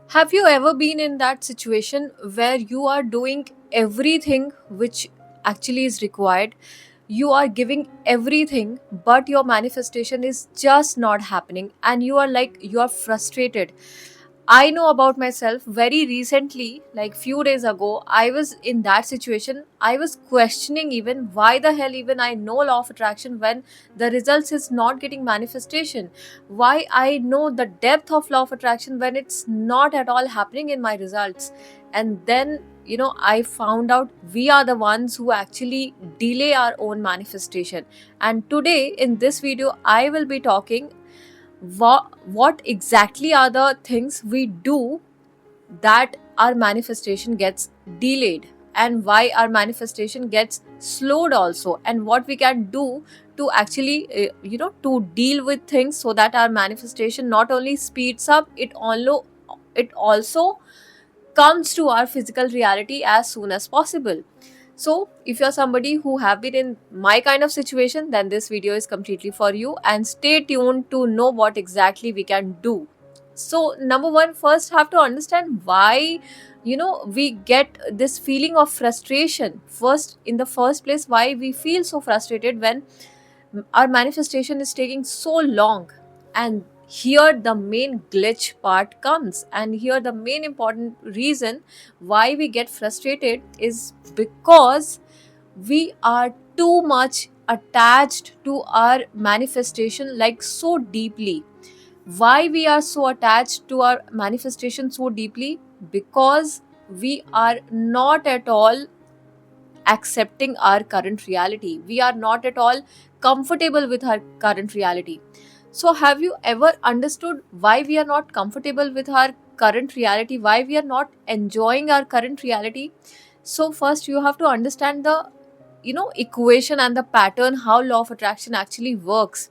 Have you ever been in that situation where you are doing everything which actually is required? You are giving everything, but your manifestation is just not happening, and you are frustrated. I know about myself very recently, like few days ago, I was in that situation. I was questioning even why the hell even I know law of attraction when the results is not getting manifestation. Why I know the depth of law of attraction when it's not at all happening in my results. And then I found out we are the ones who actually delay our own manifestation. And today in this video I will be talking what exactly are the things we do that our manifestation gets delayed, and why our manifestation gets slowed also, and what we can do to actually to deal with things so that our manifestation not only speeds up, it also comes to our physical reality as soon as possible. So, if you're somebody who have been in my kind of situation, then this video is completely for you, and stay tuned to know what exactly we can do. So, number one, first have to understand why we get this feeling of frustration. First, in the first place, why we feel so frustrated when our manifestation is taking so long. And here the main glitch part comes, and here the main important reason why we get frustrated is because we are too much attached to our manifestation, like so deeply. Why we are so attached to our manifestation so deeply? Because we are not at all accepting our current reality. We are not at all comfortable with our current reality. So, have you ever understood why we are not comfortable with our current reality? Why we are not enjoying our current reality? So, first you have to understand the equation and the pattern how law of attraction actually works.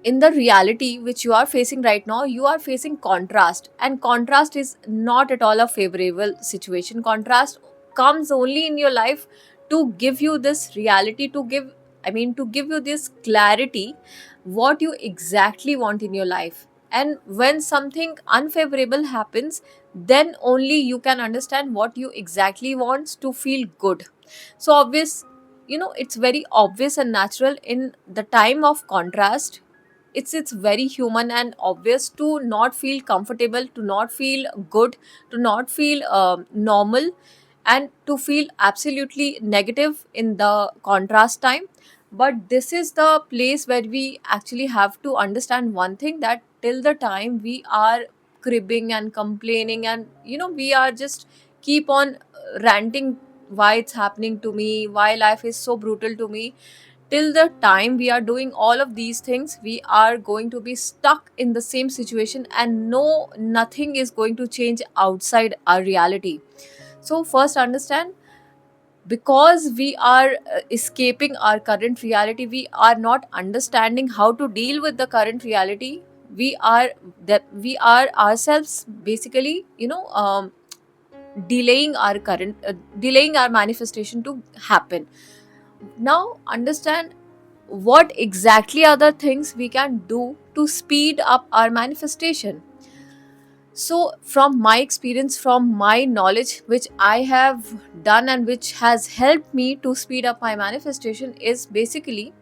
In the reality which you are facing right now, you are facing contrast, and contrast is not at all a favorable situation. Contrast comes only in your life to give you this reality, to give you this clarity what you exactly want in your life. And when something unfavorable happens, then only you can understand what you exactly want to feel good. So obvious, it's very obvious and natural in the time of contrast. It's very human and obvious to not feel comfortable, to not feel good, to not feel normal, and to feel absolutely negative in the contrast time. But this is the place where we actually have to understand one thing, that till the time we are cribbing and complaining, and we are just keep on ranting why it's happening to me, why life is so brutal to me. Till the time we are doing all of these things, we are going to be stuck in the same situation, and nothing is going to change outside our reality. So first understand, because we are escaping our current reality, we are not understanding how to deal with the current reality. We are ourselves basically delaying our manifestation to happen. Now understand what exactly are the things we can do to speed up our manifestation. So, from my experience, from my knowledge, which I have done and which has helped me to speed up my manifestation, is basically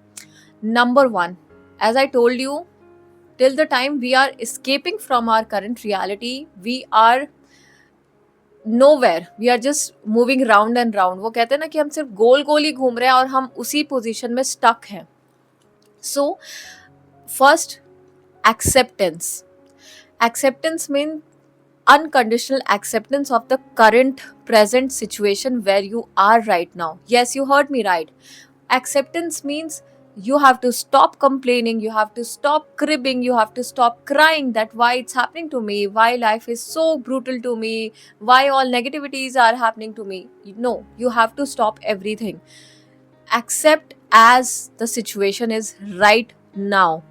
number one. As I told you, till the time we are escaping from our current reality, we are nowhere, we are just moving round and round. वो कहते हैं ना कि हम सिर्फ गोल गोल ही घूम रहे हैं और हम उसी पोजीशन में स्टक हैं. So, first, acceptance. Acceptance means unconditional acceptance of the current present situation where you are right now. Yes, you heard me right. Acceptance means you have to stop complaining, you have to stop cribbing, you have to stop crying that why it's happening to me, why life is so brutal to me, why all negativities are happening to me. No, you have to stop everything. Accept as the situation is right now.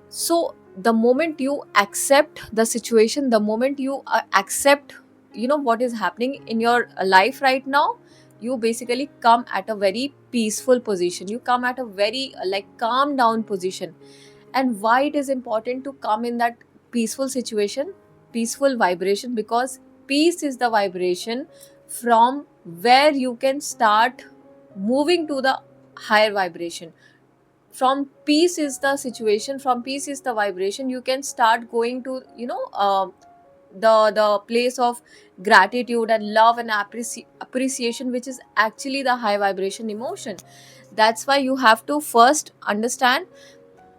So the moment you accept the situation, the moment you accept what is happening in your life right now, you basically come at a very peaceful position, you come at a very calm down position. And why it is important to come in that peaceful situation? peaceful vibration, because peace is the vibration from where you can start moving to the higher vibration. From peace is the situation, from peace is the vibration, you can start going to, the place of gratitude and love and appreciation, which is actually the high vibration emotion. That's why you have to first understand,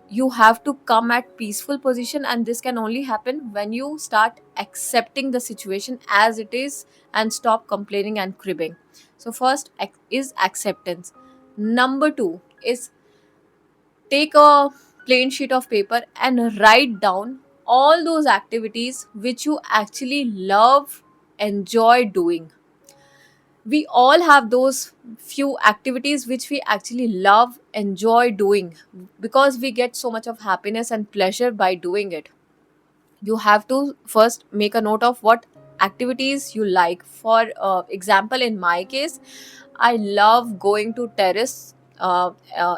you have to come at peaceful position, and this can only happen when you start accepting the situation as it is and stop complaining and cribbing. So first is acceptance. Number 2 is, take a plain sheet of paper and write down all those activities which you actually love, enjoy doing. We all have those few activities which we actually love, enjoy doing, because we get so much of happiness and pleasure by doing it. You have to first make a note of what activities you like. For example, in my case, I love going to terrace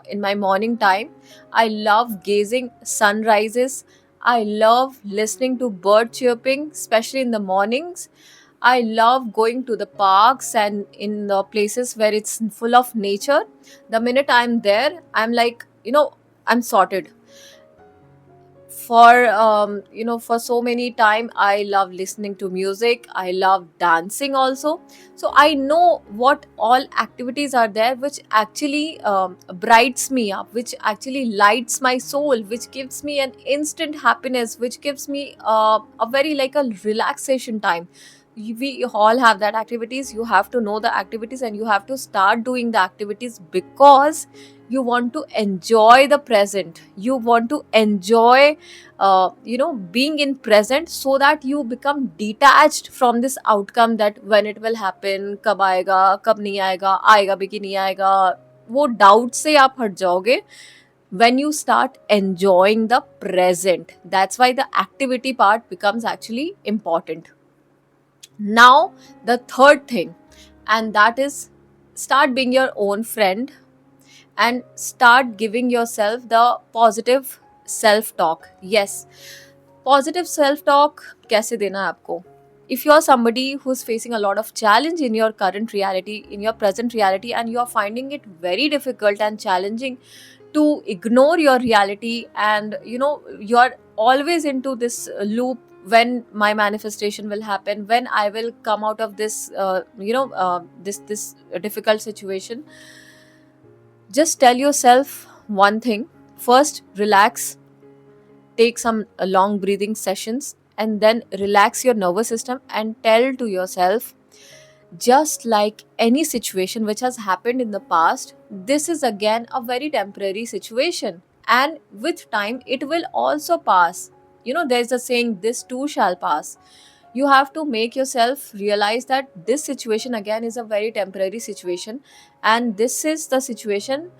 in my morning time. I love gazing sunrises. I love listening to bird chirping, especially in the mornings. I love going to the parks and in the places where it's full of nature. The minute I'm there, I'm like, I'm sorted. For so many time, I love listening to music, I love dancing also. So I know what all activities are there which actually brights me up, which actually lights my soul, which gives me an instant happiness, which gives me a very like a relaxation time. We all have that activities. You have to know the activities and you have to start doing the activities, because you want to enjoy the present, you want to enjoy being in present, so that you become detached from this outcome, that when it will happen, कब आएगा, कब नहीं आएगा, आएगा भी कि नहीं आएगा, वो डाउट से आप हट जाओगे when you start enjoying the present. That's why the activity part becomes actually important. Now the third thing, and that is, start being your own friend and start giving yourself the positive self talk. Yes, positive self talk कैसे देना है आपको? If you are somebody who's facing a lot of challenge in your current reality, in your present reality, and you are finding it very difficult and challenging to ignore your reality, and you are always into this loop, when my manifestation will happen, when I will come out of this this difficult situation, just tell yourself one thing. First, relax, take some long breathing sessions, and then relax your nervous system and tell to yourself, just like any situation which has happened in the past, this is again a very temporary situation, and with time it will also pass. There's a saying, this too shall pass. You have to make yourself realize that this situation again is a very temporary situation, and this is the situation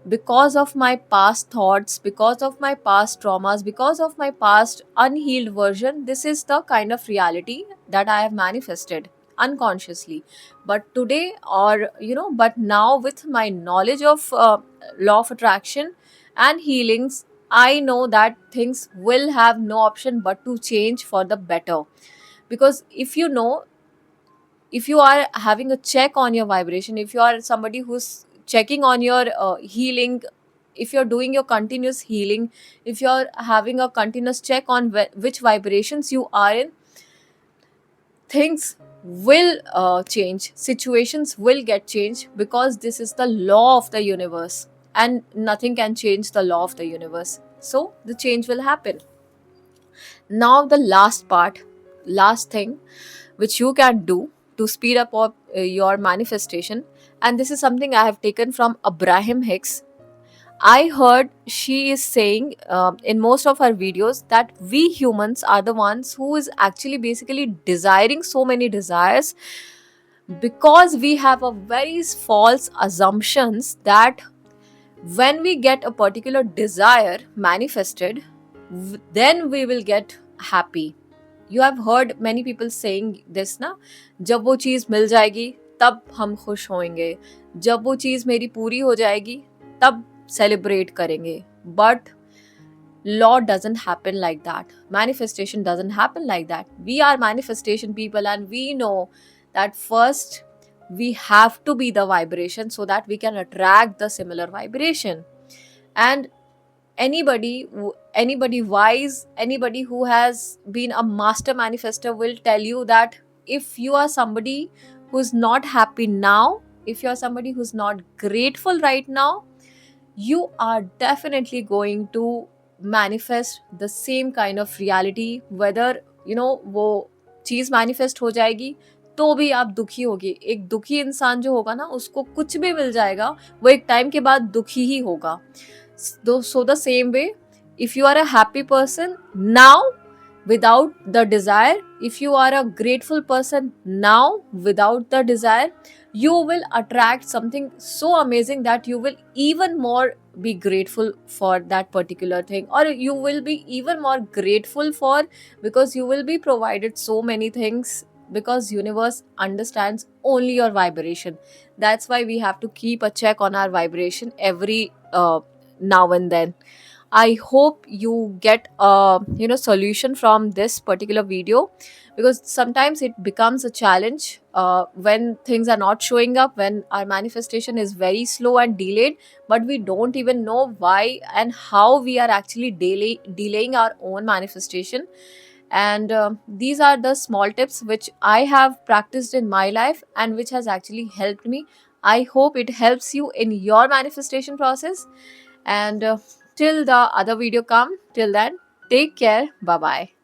because of my past thoughts, because of my past traumas, because of my past unhealed version. This is the kind of reality that I have manifested unconsciously. But today, but now, with my knowledge of law of attraction and healings, I know that things will have no option but to change for the better. Because if you are having a check on your vibration, if you are somebody who's checking on your healing, if you're doing your continuous healing, if you're having a continuous check on which vibrations you are in, things will change, situations will get changed, because this is the law of the universe, and nothing can change the law of the universe. So the change will happen. Now the last thing which you can do to speed up your manifestation, and this is something I have taken from Abraham Hicks. I heard she is saying in most of her videos that we humans are the ones who is actually basically desiring so many desires, because we have a very false assumptions that when we get a particular desire manifested, then we will get happy. You have heard many people saying this ना, जब वो चीज़ मिल जाएगी तब हम खुश होंगे, जब वो चीज़ मेरी पूरी हो जाएगी तब सेलिब्रेट करेंगे. But law doesn't happen like that. Manifestation doesn't happen like that. We are manifestation people, and we know that first we have to be the vibration so that we can attract the similar vibration. And anybody wise, anybody who has been a master manifester will tell you that if you are somebody who's not happy now, if you are somebody who's not grateful right now, you are definitely going to manifest the same kind of reality. Whether वो चीज manifest हो जाएगी तो भी आप दुखी होगी. एक दुखी इंसान जो होगा ना, उसको कुछ भी मिल जाएगा, वो एक टाइम के बाद दुखी ही होगा. So the same way, if you are a happy person now without the desire, if you are a grateful person now without the desire, you will attract something so amazing that you will even more be grateful for that particular thing, or you will be even more grateful for, because you will be provided so many things, because universe understands only your vibration. That's why we have to keep a check on our vibration every now and then. I hope you get a solution from this particular video, because sometimes it becomes a challenge when things are not showing up, when our manifestation is very slow and delayed, but we don't even know why and how we are actually delaying our own manifestation. And these are the small tips which I have practiced in my life and which has actually helped me. I hope it helps you in your manifestation process. And till the other video come, till then, take care. Bye bye.